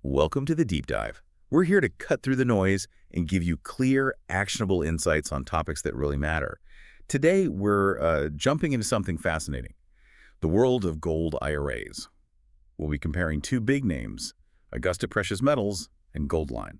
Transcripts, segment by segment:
Welcome to the Deep Dive. We're here to cut through the noise and give you clear, actionable insights on topics that really matter. Today, we're jumping into something fascinating, the world of gold IRAs. We'll be comparing two big names, Augusta Precious Metals and Goldline.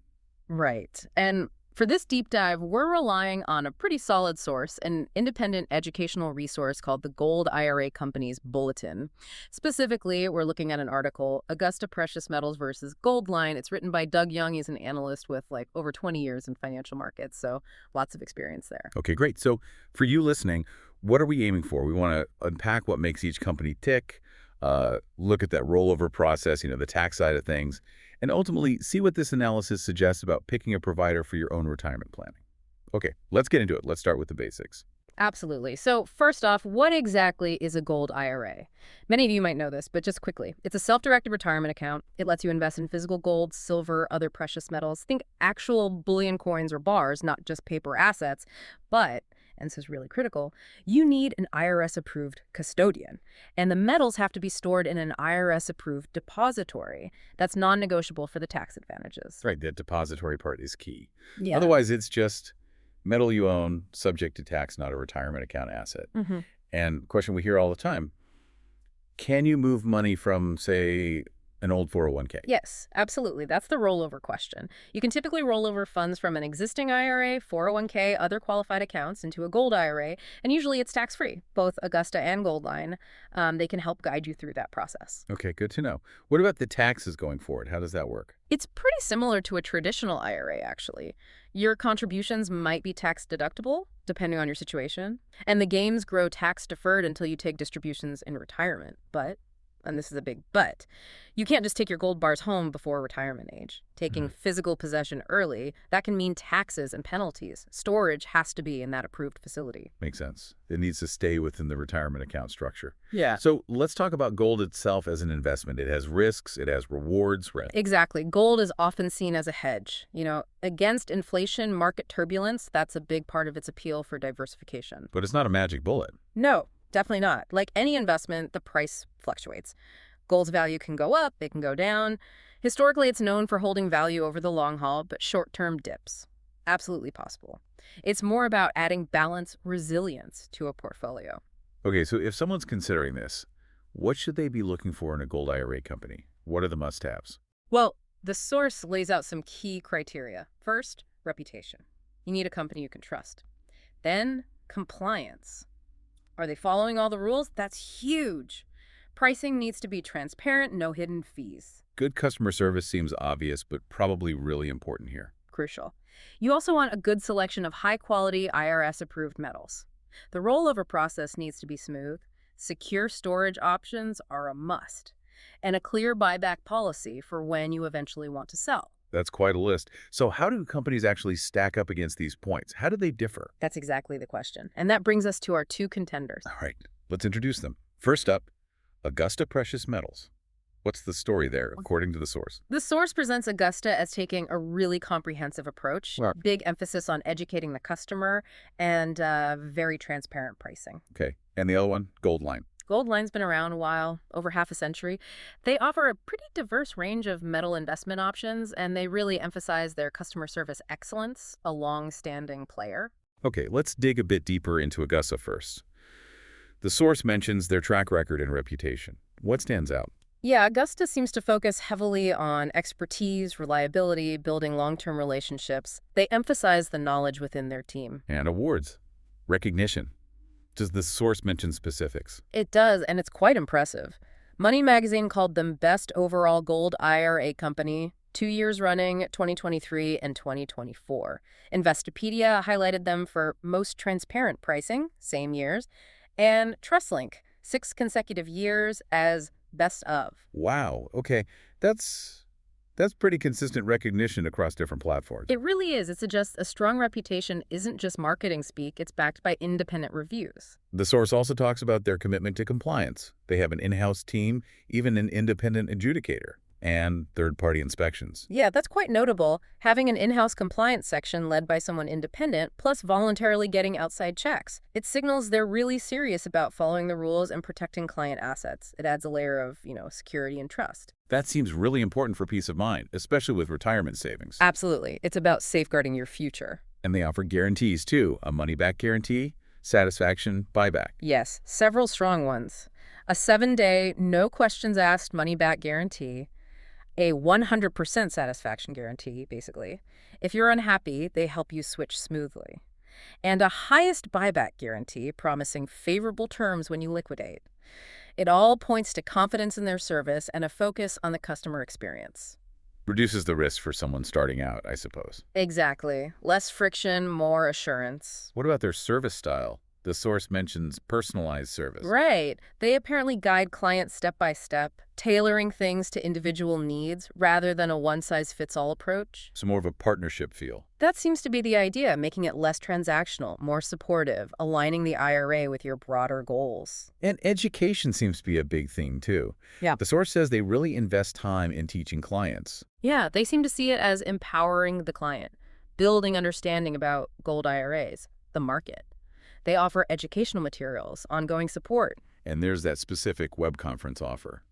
Right. And for this deep dive, we're relying on a pretty solid source, an independent educational resource called the Gold IRA Company's Bulletin. Specifically, we're looking at an article, Augusta Precious Metals versus Goldline. It's written by Doug Young. He's an analyst with over 20 years in financial markets, so lots of experience there. Okay, great. So for you listening, what are we aiming for? We want to unpack what makes each company tick, look at that rollover process, the tax side of things, and ultimately see what this analysis suggests about picking a provider for your own retirement planning. Okay, let's get into it. Let's start with the basics. Absolutely. So first off, what exactly is a Gold IRA? Many of you might know this, but just quickly, it's a self-directed retirement account. It lets you invest in physical gold, silver, other precious metals. Think actual bullion coins or bars, not just paper assets. But, and this is really critical, you need an IRS-approved custodian. And the metals have to be stored in an IRS-approved depository. That's non-negotiable for the tax advantages. Right, that depository part is key. Yeah. Otherwise, it's just metal you own, subject to tax, not a retirement account asset. Mm-hmm. And question we hear all the time, can you move money from, say, an old 401k? Yes, absolutely. That's the rollover question. You can typically roll over funds from an existing IRA, 401k, other qualified accounts into a Gold IRA, and usually it's tax-free. Both Augusta and Goldline, they can help guide you through that process. Okay, good to know. What about the taxes going forward? How does that work? It's pretty similar to a traditional IRA, actually. Your contributions might be tax deductible, depending on your situation, and the gains grow tax deferred until you take distributions in retirement. But, and this is a big but, you can't just take your gold bars home before retirement age. Taking physical possession early, that can mean taxes and penalties. Storage has to be in that approved facility. Makes sense. It needs to stay within the retirement account structure. Yeah. So let's talk about gold itself as an investment. It has risks, it has rewards, right? Exactly. Gold is often seen as a hedge. Against inflation, market turbulence, that's a big part of its appeal for diversification. But it's not a magic bullet. No, definitely not. Like any investment, the price fluctuates. Gold's value can go up, it can go down. Historically, it's known for holding value over the long haul, but short-term dips. Absolutely possible. It's more about adding balance, resilience to a portfolio. Okay, so if someone's considering this, what should they be looking for in a gold IRA company? What are the must-haves? Well, the source lays out some key criteria. First, reputation. You need a company you can trust. Then, compliance. Are they following all the rules? That's huge. Pricing needs to be transparent, no hidden fees. Good customer service seems obvious, but probably really important here. Crucial. You also want a good selection of high-quality IRS-approved metals. The rollover process needs to be smooth. Secure storage options are a must. And a clear buyback policy for when you eventually want to sell. That's quite a list. So how do companies actually stack up against these points? How do they differ? That's exactly the question. And that brings us to our two contenders. All right, let's introduce them. First up, Augusta Precious Metals. What's the story there, according to the source? The source presents Augusta as taking a really comprehensive approach, Wow. Big emphasis on educating the customer, and very transparent pricing. Okay, and the other one, Goldline. Goldline's been around a while, over half a century. They offer a pretty diverse range of metal investment options, and they really emphasize their customer service excellence, a long-standing player. Okay, let's dig a bit deeper into Augusta first. The source mentions their track record and reputation. What stands out? Yeah, Augusta seems to focus heavily on expertise, reliability, building long-term relationships. They emphasize the knowledge within their team. And awards. Recognition. Does the source mention specifics? It does, and it's quite impressive. Money Magazine called them Best Overall Gold IRA Company, 2 years running, 2023 and 2024. Investopedia highlighted them for Most Transparent Pricing, same years, and TrustLink, 6 consecutive years as Best of. Wow, okay. That's pretty consistent recognition across different platforms. It really is. It suggests a strong reputation isn't just marketing speak, it's backed by independent reviews. The source also talks about their commitment to compliance. They have an in-house team, even an independent adjudicator. and third-party inspections. Yeah, that's quite notable. Having an in-house compliance section led by someone independent, plus voluntarily getting outside checks. It signals they're really serious about following the rules and protecting client assets. It adds a layer of, security and trust. That seems really important for peace of mind, especially with retirement savings. Absolutely. It's about safeguarding your future. And they offer guarantees, too. A money-back guarantee, satisfaction, buyback. Yes, several strong ones. A 7-day, no questions asked money-back guarantee. A 100% satisfaction guarantee, basically. If you're unhappy, they help you switch smoothly. And a highest buyback guarantee promising favorable terms when you liquidate. It all points to confidence in their service and a focus on the customer experience. Reduces the risk for someone starting out, I suppose. Exactly. Less friction, more assurance. What about their service style? The source mentions personalized service. Right. They apparently guide clients step by step, tailoring things to individual needs rather than a one-size-fits-all approach. So more of a partnership feel. That seems to be the idea, making it less transactional, more supportive, aligning the IRA with your broader goals. And education seems to be a big theme, too. Yeah. The source says they really invest time in teaching clients. Yeah, they seem to see it as empowering the client, building understanding about Gold IRAs, the market. They offer educational materials, ongoing support. And there's that specific web conference offer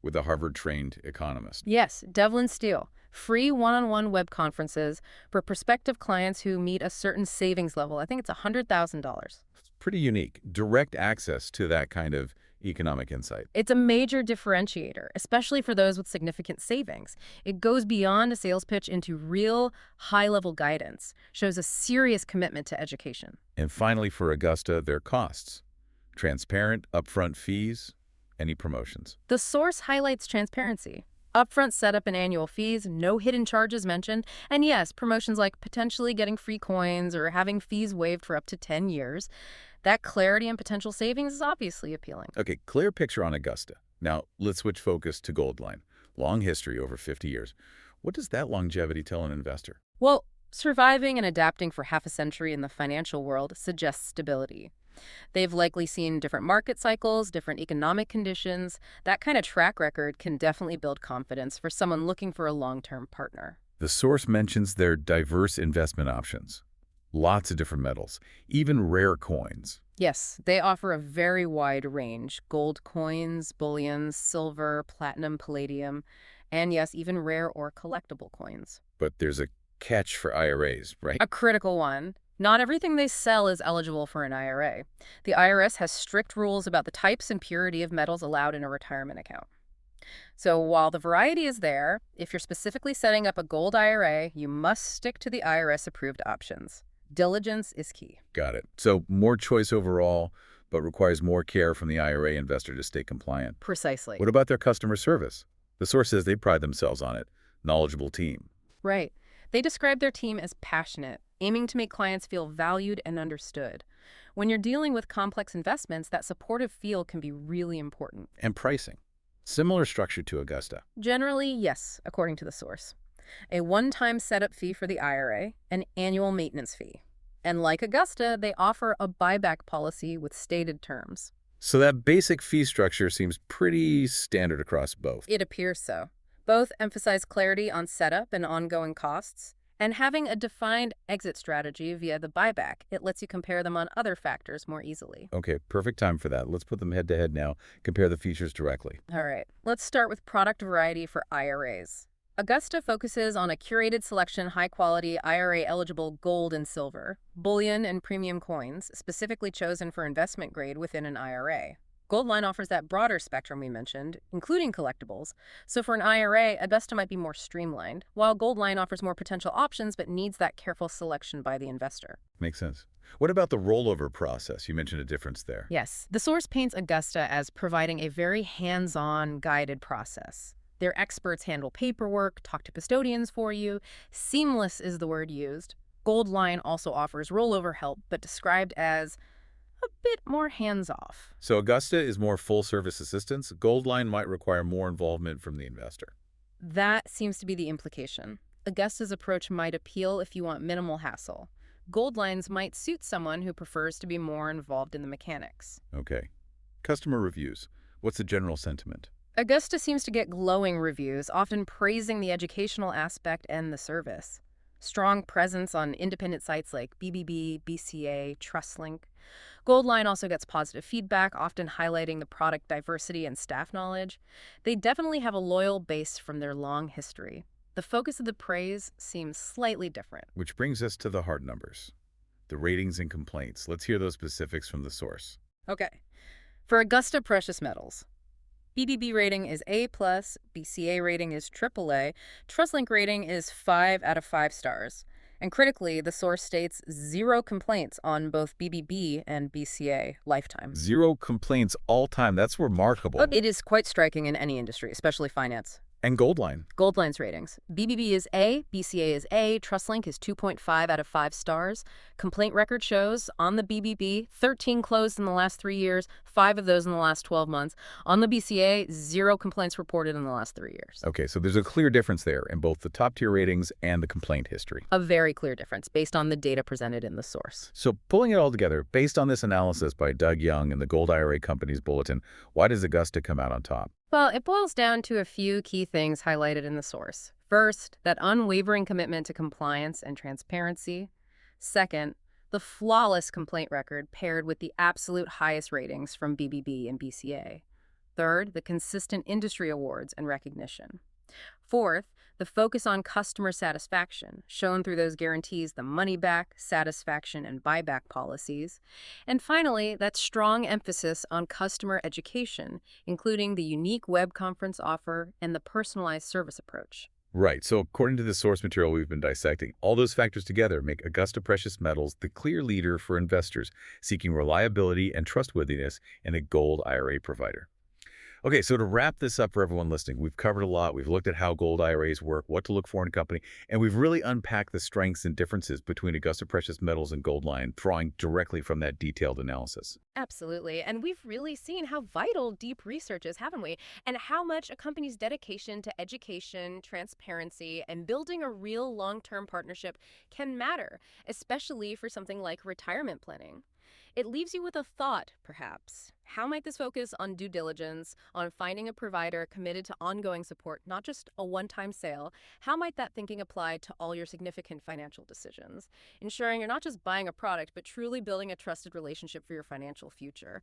with a Harvard-trained economist. Yes, Devlin Steele. Free one-on-one web conferences for prospective clients who meet a certain savings level. I think it's $100,000. It's pretty unique. Direct access to that kind of economic insight. It's a major differentiator, especially for those with significant savings. It goes beyond a sales pitch into real, high-level guidance, shows a serious commitment to education. And finally, for Augusta, their costs. Transparent, upfront fees, any promotions. The source highlights transparency. Upfront setup and annual fees, no hidden charges mentioned, and yes, promotions like potentially getting free coins or having fees waived for up to 10 years. That clarity and potential savings is obviously appealing. Okay, clear picture on Augusta. Now, let's switch focus to Goldline. Long history, over 50 years. What does that longevity tell an investor? Well, surviving and adapting for half a century in the financial world suggests stability. They've likely seen different market cycles, different economic conditions. That kind of track record can definitely build confidence for someone looking for a long-term partner. The source mentions their diverse investment options. Lots of different metals, even rare coins. Yes, they offer a very wide range. Gold coins, bullions, silver, platinum, palladium, and yes, even rare or collectible coins. But there's a catch for IRAs, right? A critical one. Not everything they sell is eligible for an IRA. The IRS has strict rules about the types and purity of metals allowed in a retirement account. So while the variety is there, if you're specifically setting up a Gold IRA, you must stick to the IRS-approved options. Diligence is key. Got it. So more choice overall, but requires more care from the IRA investor to stay compliant. Precisely. What about their customer service? The source says they pride themselves on it. Knowledgeable team. Right. They describe their team as passionate, aiming to make clients feel valued and understood. When you're dealing with complex investments, that supportive feel can be really important. And pricing. Similar structure to Augusta. Generally, yes, according to the source. A one-time setup fee for the IRA, an annual maintenance fee. And like Augusta, they offer a buyback policy with stated terms. So that basic fee structure seems pretty standard across both. It appears so. Both emphasize clarity on setup and ongoing costs, and having a defined exit strategy via the buyback. It lets you compare them on other factors more easily. Okay, perfect time for that. Let's put them head to head now. Compare the features directly. All right, let's start with product variety for IRAs. Augusta focuses on a curated selection, high-quality, IRA-eligible gold and silver, bullion and premium coins, specifically chosen for investment grade within an IRA. Goldline offers that broader spectrum we mentioned, including collectibles. So for an IRA, Augusta might be more streamlined, while Goldline offers more potential options but needs that careful selection by the investor. Makes sense. What about the rollover process? You mentioned a difference there. Yes, the source paints Augusta as providing a very hands-on, guided process. Their experts handle paperwork, talk to custodians for you. Seamless is the word used. Goldline also offers rollover help, but described as a bit more hands-off. So Augusta is more full-service assistance. Goldline might require more involvement from the investor. That seems to be the implication. Augusta's approach might appeal if you want minimal hassle. Goldline's might suit someone who prefers to be more involved in the mechanics. Okay. Customer reviews. What's the general sentiment? Augusta seems to get glowing reviews, often praising the educational aspect and the service. Strong presence on independent sites like BBB, BCA, TrustLink. Goldline also gets positive feedback, often highlighting the product diversity and staff knowledge. They definitely have a loyal base from their long history. The focus of the praise seems slightly different. Which brings us to the hard numbers, the ratings and complaints. Let's hear those specifics from the source. Okay. For Augusta Precious Metals, BBB rating is A+, BCA rating is AAA, TrustLink rating is 5 out of 5 stars. And critically, the source states 0 complaints on both BBB and BCA lifetime. 0 complaints all time. That's remarkable. It is quite striking in any industry, especially finance. And Goldline. Goldline's ratings. BBB is A, BCA is A, TrustLink is 2.5 out of 5 stars. Complaint record shows on the BBB, 13 closed in the last 3 years, 5 of those in the last 12 months. On the BCA, 0 complaints reported in the last 3 years. Okay, so there's a clear difference there in both the top-tier ratings and the complaint history. A very clear difference based on the data presented in the source. So pulling it all together, based on this analysis by Doug Young and the Gold IRA Company's Bulletin, why does Augusta come out on top? Well, it boils down to a few key things highlighted in the source. First, that unwavering commitment to compliance and transparency. Second, the flawless complaint record paired with the absolute highest ratings from BBB and BCA. Third, the consistent industry awards and recognition. Fourth, the focus on customer satisfaction, shown through those guarantees the money-back, satisfaction, and buyback policies. And finally, that strong emphasis on customer education, including the unique web conference offer and the personalized service approach. Right, so according to the source material we've been dissecting, all those factors together make Augusta Precious Metals the clear leader for investors seeking reliability and trustworthiness in a gold IRA provider. Okay, so to wrap this up for everyone listening, we've covered a lot. We've looked at how gold IRAs work, what to look for in a company, and we've really unpacked the strengths and differences between Augusta Precious Metals and Goldline, drawing directly from that detailed analysis. Absolutely. And we've really seen how vital deep research is, haven't we? And how much a company's dedication to education, transparency, and building a real long-term partnership can matter, especially for something like retirement planning. It leaves you with a thought, perhaps. How might this focus on due diligence, on finding a provider committed to ongoing support, not just a one-time sale? How might that thinking apply to all your significant financial decisions, ensuring you're not just buying a product, but truly building a trusted relationship for your financial future?